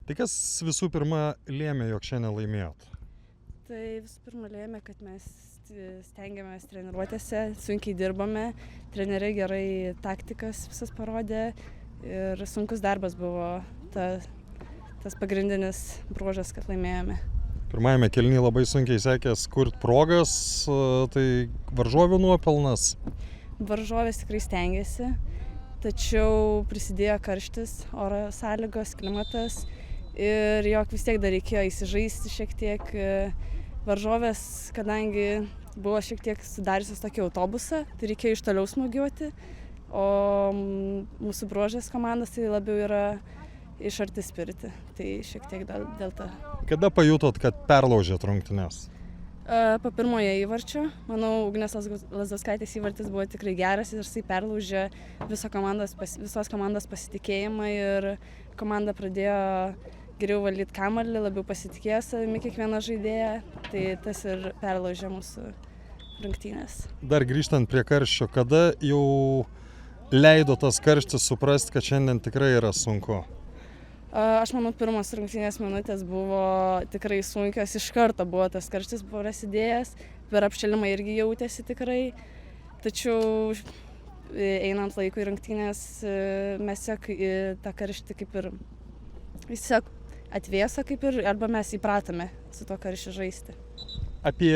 Tai kas visų pirma lėmė, jog šiandien laimėjot? Tai visų pirma lėmė, kad mes stengiamės treniruotėse, sunkiai dirbame, treneriai gerai taktikas visas parodė ir sunkus darbas buvo tas pagrindinis bruožas, kad laimėjome. Pirmajame kėlinyje labai sunkiai sekės kurt progas, tai varžovių nuopelnas. Varžovės tikrai stengiasi, tačiau prisidėjo karštis, oro sąlygos, klimatas ir jog vis tiek dar reikėjo įsižaisti šiek tiek. Varžovės, kadangi buvo šiek tiek sudariusios tokį autobusą, tai reikėjo iš toliau smūgiuoti, o mūsų bruožas komandos tai labiau yra iš arti spirti, tai šiek tiek dėl to. Kada pajutot, kad perlaužėt rungtynes? Po pirmojo įvarčio, manau, Ugnės Lazdauskaitės įvartis buvo tikrai geras ir jisai perlaužė visos komandos pasitikėjimą ir komanda pradėjo geriau valdyti kamuolį, labiau pasitikėjo savimi kiekvieną žaidėją, tai tas ir perlaužė mūsų rungtynės. Dar grįžtant prie karščio, kada jau leido tas karštis suprasti, kad šiandien tikrai yra sunku? Aš manau, pirmos rungtynės minutės buvo tikrai sunkios, iš karto buvo tas karštis prasidėjęs, per apšalimą irgi jautėsi tikrai, tačiau einant laikui rungtynės mes tiesiog tą karštį kaip ir tiesiog atvėso kaip ir, arba mes įpratome su to karščiu žaisti. Apie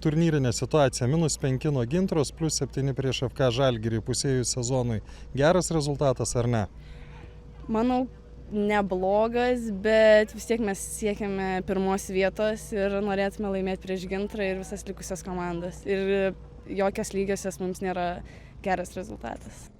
turnyrinę situaciją -5 nuo Gintros, +7 prieš FK Žalgirį pusėjų sezonui. Geras rezultatas ar ne? Manau, neblogas, bet vis tiek mes siekiame pirmos vietos ir norėtume laimėti prieš Gintrą ir visas likusias komandas. Ir jokios lygiosios mums nėra geras rezultatas.